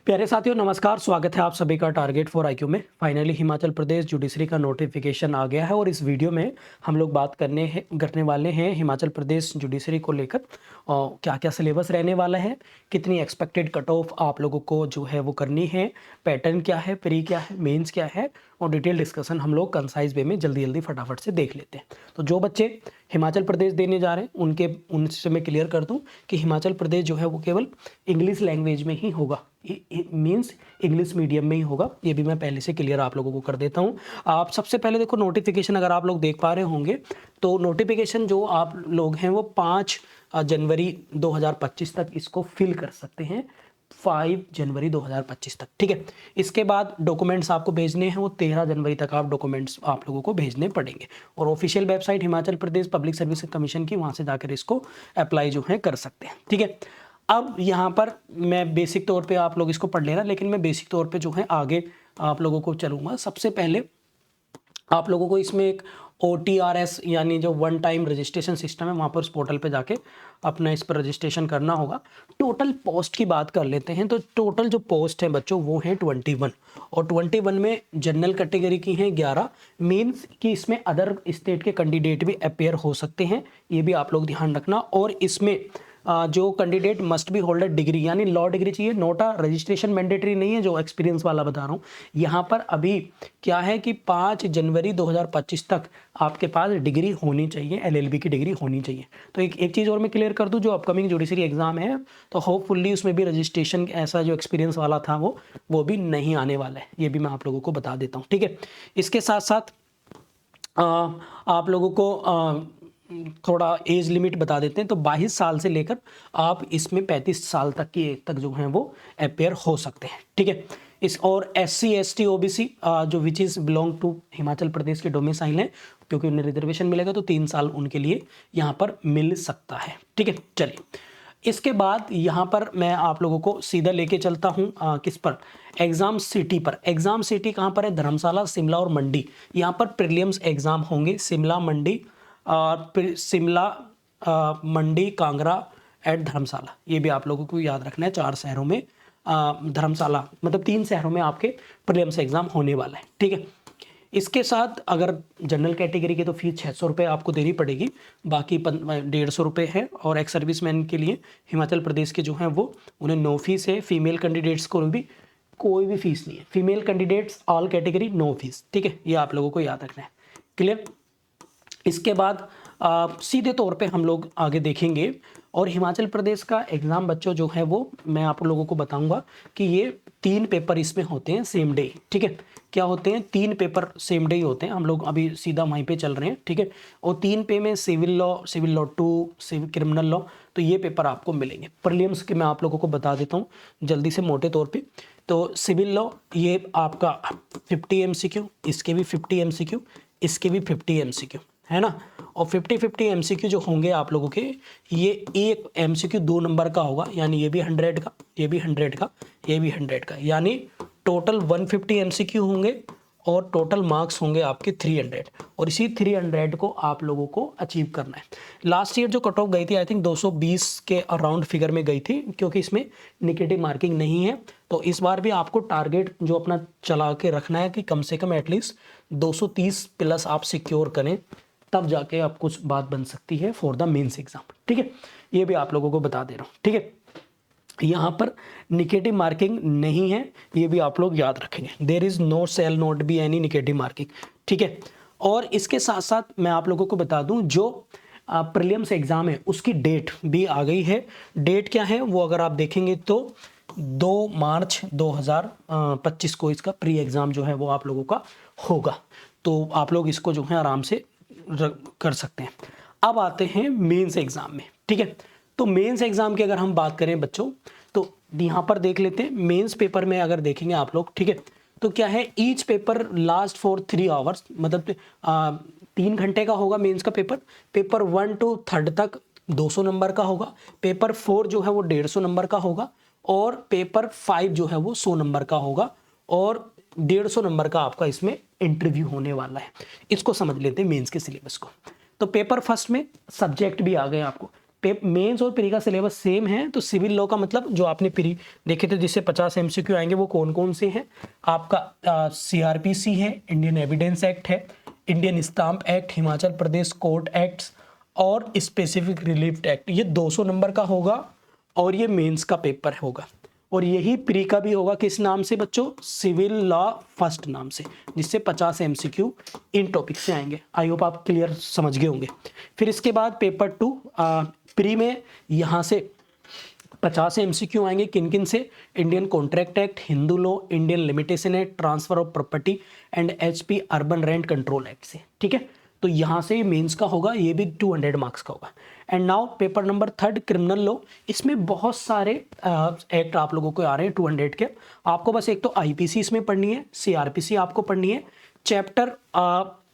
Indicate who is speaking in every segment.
Speaker 1: प्यारे साथियों नमस्कार, स्वागत है आप सभी का टारगेट फॉर आईक्यू में। फाइनली हिमाचल प्रदेश जुडिशरी का नोटिफिकेशन आ गया है और इस वीडियो में हम लोग बात करने वाले हैं हिमाचल प्रदेश जुडिशरी को लेकर और क्या क्या सिलेबस रहने वाला है, कितनी एक्सपेक्टेड कट ऑफ आप लोगों को जो है वो करनी है, पैटर्न क्या है, प्री क्या है, मेंस क्या है और डिटेल डिस्कशन हम लोग कंसाइज वे में जल्दी जल्दी फटाफट से देख लेते हैं। तो जो बच्चे हिमाचल प्रदेश देने जा रहे हैं उनसे मैं क्लियर कर दूं कि हिमाचल प्रदेश जो है वो केवल इंग्लिश लैंग्वेज में ही होगा, मींस इंग्लिश मीडियम में ही होगा। ये भी मैं पहले से क्लियर आप लोगों को कर देता हूँ। आप सबसे पहले देखो नोटिफिकेशन अगर आप लोग देख पा रहे होंगे तो नोटिफिकेशन जो आप लोग हैं वो 5 जनवरी 2025 तक इसको फिल कर सकते हैं, 5 जनवरी 2025 तक, ठीक है। इसके बाद डॉक्यूमेंट्स आपको भेजने हैं वो 13 जनवरी तक आप डॉक्यूमेंट्स आप लोगों को भेजने पड़ेंगे और official website Himachal Pradesh public service commission की, वहाँ से जाकर इसको अप्लाई जो है कर सकते हैं, ठीक है। अब यहाँ पर मैं बेसिक तौर पे आप लोग इसको पढ़ लेना, लेकिन मैं बेसिक तौर पे जो है आगे आप लोगों को चलूँगा। सबसे पहले आप लोगों को इसमें एक OTRS यानी जो वन टाइम रजिस्ट्रेशन सिस्टम है, वहाँ पर उस पोर्टल पे जाके अपना इस पर रजिस्ट्रेशन करना होगा। टोटल पोस्ट की बात कर लेते हैं तो टोटल जो पोस्ट है बच्चों वो है 21 और 21 में जनरल कैटेगरी की हैं 11, मीन्स कि इसमें अदर स्टेट के कैंडिडेट भी अपेयर हो सकते हैं, ये भी आप लोग ध्यान रखना। और इसमें जो candidate must be holder degree यानी लॉ डिग्री चाहिए, नोट आ रजिस्ट्रेशन मैंडेटरी नहीं है, जो एक्सपीरियंस वाला बता रहा हूँ। यहाँ पर अभी क्या है कि 5 जनवरी 2025 तक आपके पास डिग्री होनी चाहिए, LLB की डिग्री होनी चाहिए। तो एक चीज़ और मैं क्लियर कर दूँ, जो अपकमिंग जुडिशरी एग्जाम है तो होपफुली उसमें भी रजिस्ट्रेशन ऐसा जो एक्सपीरियंस वाला था वो भी नहीं आने वाला है, ये भी मैं आप लोगों को बता देता हूँ, ठीक है। इसके साथ साथ आप लोगों को थोड़ा एज लिमिट बता देते हैं, तो 22 साल से लेकर आप इसमें 35 साल तक की एज तक जो हैं वो अपेयर हो सकते हैं, ठीक है। इस और SC ST OBC जो which is belong to Himachal Pradesh के डोमिसाइल हैं, क्योंकि उन्हें रिजर्वेशन मिलेगा तो 3 साल उनके लिए यहाँ पर मिल सकता है, ठीक है। चलिए इसके बाद यहाँ पर मैं आप लोगों को सीधा लेके चलता हूँ किस पर, एग्ज़ाम सिटी पर। एग्ज़ाम सिटी कहाँ पर है? धर्मशाला, शिमला और मंडी। यहाँ पर प्रीलिम्स एग्ज़ाम होंगे शिमला, मंडी और शिमला, मंडी, कांगड़ा एट धर्मशाला। ये भी आप लोगों को याद रखना है, 4 शहरों में धर्मशाला मतलब 3 शहरों में आपके प्रीलिम्स एग्ज़ाम होने वाला है, ठीक है। इसके साथ अगर जनरल कैटेगरी की तो फीस 600 रुपये आपको देनी पड़ेगी, बाकी 150 रुपये है। और एक्स सर्विसमैन के लिए हिमाचल प्रदेश के जो हैं वो उन्हें नो फीस है। फीमेल कैंडिडेट्स को भी कोई भी फीस नहीं है, female candidates all category no fees, ठीक है। ये आप लोगों को याद रखना है, क्लियर। इसके बाद सीधे तौर पे हम लोग आगे देखेंगे और हिमाचल प्रदेश का एग्ज़ाम बच्चों जो है वो मैं आप लोगों को बताऊंगा कि ये 3 पेपर इसमें होते हैं सेम डे, ठीक है। क्या होते हैं? 3 पेपर सेम डे ही होते हैं, हम लोग अभी सीधा वहीं पे चल रहे हैं, ठीक है। और 3 पे में civil law 2, civil criminal law, तो ये पेपर आपको मिलेंगे। प्रीलिम्स के मैं आप लोगों को बता देता हूँ जल्दी से मोटे तौर पे। तो सिविल लॉ ये आपका 50 MCQ, इसके भी 50 MCQ, इसके भी 50 MCQ है ना। और 50-50 MCQ जो होंगे आप लोगों के, ये एक MCQ 2 नंबर का होगा, यानी ये भी 100 का, ये भी 100 का, ये भी 100 का, यानी टोटल 150 MCQ होंगे और टोटल मार्क्स होंगे आपके 300। और इसी 300 को आप लोगों को अचीव करना है। लास्ट ईयर जो कट ऑफ गई थी आई थिंक 220 के अराउंड फिगर में गई थी, क्योंकि इसमें निगेटिव मार्किंग नहीं है। तो इस बार भी आपको टारगेट जो अपना चला के रखना है कि कम से कम एटलीस्ट 230 प्लस आप सिक्योर करें, तब जाके आप कुछ बात बन सकती है फॉर द मेंस एग्जाम, ठीक है। ये भी आप लोगों को बता दे रहा हूँ, ठीक है। यहाँ पर निगेटिव मार्किंग नहीं है, ये भी आप लोग याद रखेंगे। There is no shall not be any negative marking, ठीक है। और इसके साथ साथ मैं आप लोगों को बता दूं जो प्रीलिम्स एग्जाम है उसकी डेट भी आ गई है। डेट क्या है वो अगर आप देखेंगे तो 2 मार्च 2025 को इसका प्री एग्जाम जो है वो आप लोगों का होगा। तो आप लोग इसको जो है आराम से कर सकते हैं। अब आते हैं मेंस एग्जाम में, ठीक है। तो मेंस एग्जाम की अगर हम बात करें बच्चों, तो यहाँ पर देख लेते हैं मेंस पेपर में अगर देखेंगे आप लोग, ठीक है। तो क्या है, each paper last for 3 hours, मतलब 3 घंटे का होगा मेंस का पेपर। पेपर 1 to 3 तक 200 नंबर का होगा। पेपर 4 जो है वो 150 नंबर का होगा और पेपर 5 जो है वो 100 नंबर का होगा और 150 नंबर का आपका इसमें इंटरव्यू होने वाला है। इसको समझ लेते हैं मेंस के सिलेबस को। तो पेपर फर्स्ट में सब्जेक्ट भी आ गए आपको, मेंस और प्री का सिलेबस सेम है। तो सिविल लॉ का मतलब जो आपने प्री देखे थे जिससे 50 एमसीक्यू आएंगे वो कौन कौन से हैं, आपका सीआरपीसी है, इंडियन एविडेंस एक्ट है, Indian stamp act, Himachal Pradesh court acts और स्पेसिफिक रिलीफ एक्ट। ये 200 नंबर का होगा और ये मेंस का पेपर होगा। और यही प्री का भी होगा, किस नाम से बच्चों, सिविल लॉ फर्स्ट नाम से, जिससे 50 एमसीक्यू इन टॉपिक से आएंगे। आई होप आप क्लियर समझ गए होंगे। फिर इसके बाद पेपर 2 प्री में यहाँ से 50 एमसीक्यू आएंगे, किन किन से, Indian contract act, Hindu law, Indian limitation act, transfer of property and HP urban rent control act से। ठीक है, तो यहाँ से मेंस का होगा, ये भी 200 मार्क्स का होगा। And now paper number 3 criminal law. इसमें बहुत सारे एक्ट आप लोगों को आ रहे हैं 200 के। आपको बस एक तो आईपीसी इसमें पढ़नी है, सीआरपीसी आपको पढ़नी है, चैप्टर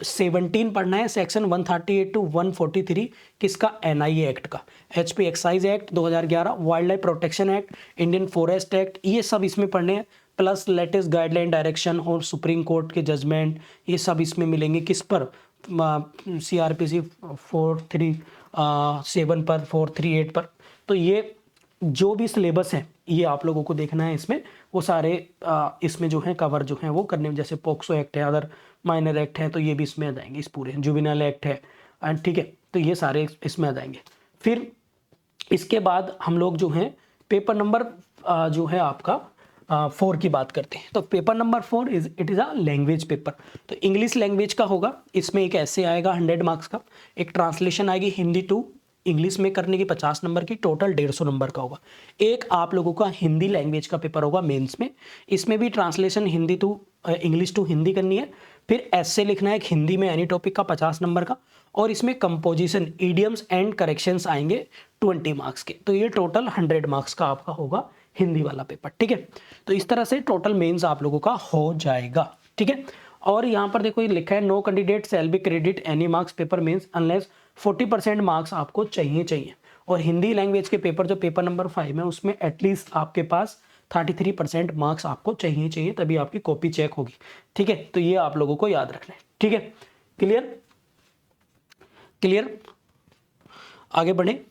Speaker 1: 17 पढ़ना है, सेक्शन 138 टू 143 किसका, एनआईए एक्ट का, HP excise act 2011, wild life protection act, Indian forest act, ये सब इसमें पढ़ने हैं, प्लस लेटेस्ट गाइडलाइन डायरेक्शन और सुप्रीम कोर्ट के जजमेंट, ये सब इसमें मिलेंगे। किस पर, सीआरपीसी 437 पर, 438 पर। तो ये जो भी सिलेबस है ये आप लोगों को देखना है इसमें, वो सारे इसमें जो है कवर जो है वो करने में, जैसे पोक्सो एक्ट है, अदर माइनर एक्ट है, तो ये भी इसमें आ जाएंगे, इस पूरे जुवेनाइल एक्ट है एंड ठीक है, तो ये सारे इसमें आ जाएंगे। फिर इसके बाद हम लोग जो है पेपर नंबर जो है आपका 4 की बात करते हैं। तो paper number 4 it is a language paper. तो इंग्लिश लैंग्वेज का होगा, इसमें एक ऐसे आएगा 100 मार्क्स का, एक ट्रांसलेशन आएगी हिंदी टू इंग्लिश में करने की 50 नंबर की, टोटल 150 नंबर का होगा। एक आप लोगों का हिंदी लैंग्वेज का पेपर होगा मेंस में, इसमें भी translation Hindi to English to Hindi करनी है। फिर ऐसे लिखना है एक हिंदी में एनी टॉपिक का 50 नंबर का, और इसमें कंपोजिशन, इडियम्स एंड करेक्शंस आएंगे 20 मार्क्स के। तो ये टोटल 100 मार्क्स का आपका होगा हिंदी वाला पेपर। ठीक है, तो इस तरह से टोटल मेंस आप लोगों का हो जाएगा। ठीक है, और यहाँ पर देखो ये लिखा है, no candidate shall be credit any marks paper mains unless 40% marks आपको चाहिए। और हिंदी लैंग्वेज के पेपर जो पेपर नंबर 5 है उसमें एटलीस्ट आपके पास 33% मार्क्स आपको चाहिए, तभी आपकी कॉपी चेक होगी। ठीक है, तो ये आप लोगों को याद रखना है। ठीक है, क्लियर, आगे बढ़े।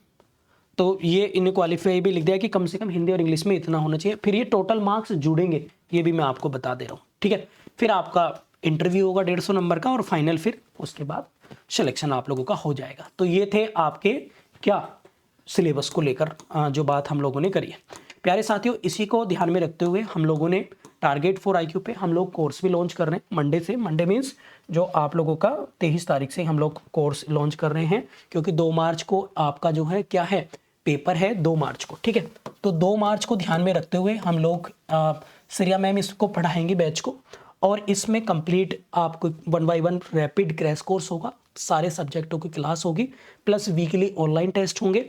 Speaker 1: तो ये इन्हें क्वालिफाई भी लिख दिया कि कम से कम हिंदी और इंग्लिश में इतना होना चाहिए। फिर ये टोटल मार्क्स जुड़ेंगे, ये भी मैं आपको बता दे रहा हूँ। ठीक है, फिर आपका इंटरव्यू होगा 150 नंबर का, और फाइनल फिर उसके बाद सिलेक्शन आप लोगों का हो जाएगा। तो ये थे आपके क्या सिलेबस को लेकर जो बात हम लोगों ने करी है। प्यारे साथियों, इसी को ध्यान में रखते हुए हम लोगों ने टारगेट फॉर IQ पे हम लोग कोर्स भी लॉन्च कर रहे हैं मंडे से। मंडे मीन्स जो आप लोगों का 23 तारीख से हम लोग कोर्स लॉन्च कर रहे हैं, क्योंकि 2 मार्च को आपका जो है क्या है, पेपर है 2 मार्च को। ठीक है, तो 2 मार्च को ध्यान में रखते हुए हम लोग श्रेया मैम इसको पढ़ाएंगे बैच को, और इसमें कंप्लीट आपको 1 by 1 रैपिड क्रैश कोर्स होगा, सारे सब्जेक्टों की क्लास होगी, प्लस वीकली ऑनलाइन टेस्ट होंगे,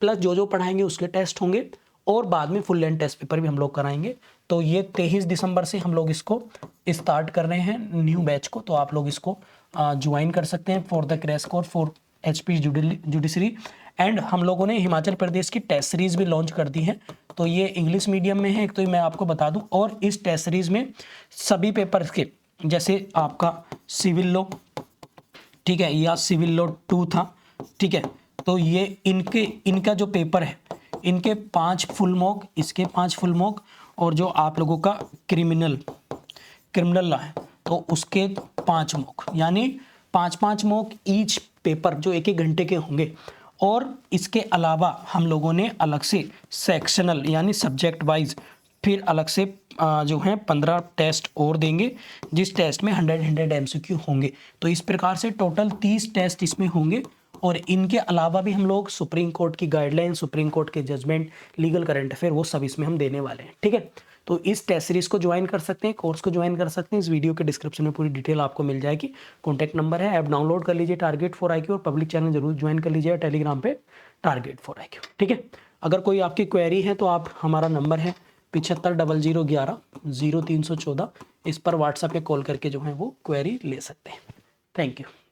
Speaker 1: प्लस जो पढ़ाएंगे उसके टेस्ट होंगे, और बाद में फुल लेंथ टेस्ट पेपर भी हम लोग कराएंगे। तो ये 23 दिसंबर से हम लोग इसको स्टार्ट कर रहे हैं न्यू बैच को, तो आप लोग इसको ज्वाइन कर सकते हैं for the crash course for HP judiciary. And हम लोगों ने हिमाचल प्रदेश की टेस्ट सीरीज भी लॉन्च कर दी है, तो ये इंग्लिश मीडियम में है एक, तो मैं आपको बता दूं, और इस टेस्ट सीरीज में सभी पेपर्स के, जैसे आपका सिविल लॉ, ठीक है, या सिविल लॉ 2 था, ठीक है, तो ये इनका जो पेपर है, इनके 5 फुल मॉक, इसके 5 फुल मॉक, और जो आप लोगों का क्रिमिनल लॉ है तो उसके 5 मॉक, यानी 5 मॉक ईच पेपर जो 1 घंटे के होंगे। और इसके अलावा हम लोगों ने अलग से सेक्शनल यानी सब्जेक्ट वाइज फिर अलग से जो है 15 टेस्ट और देंगे, जिस टेस्ट में 100 MCQ होंगे। तो इस प्रकार से टोटल 30 टेस्ट इसमें होंगे, और इनके अलावा भी हम लोग सुप्रीम कोर्ट की गाइडलाइन, सुप्रीम कोर्ट के जजमेंट, लीगल करंट अफेयर, वो सब इसमें हम देने वाले हैं। ठीक है, तो इस टेस्ट सीरीज को ज्वाइन कर सकते हैं, कोर्स को ज्वाइन कर सकते हैं। इस वीडियो के डिस्क्रिप्शन में पूरी डिटेल आपको मिल जाएगी, कॉन्टैक्ट नंबर है, ऐप डाउनलोड कर लीजिए टारगेट फॉर IQ, और पब्लिक चैनल जरूर ज्वाइन कर लीजिए टेलीग्राम पे टारगेट फॉर IQ। ठीक है, अगर कोई आपकी क्वेरी है तो आप, हमारा नंबर है 750011 0314, इस पर व्हाट्सएप पे कॉल करके जो है वो क्वेरी ले सकते हैं। Thank you.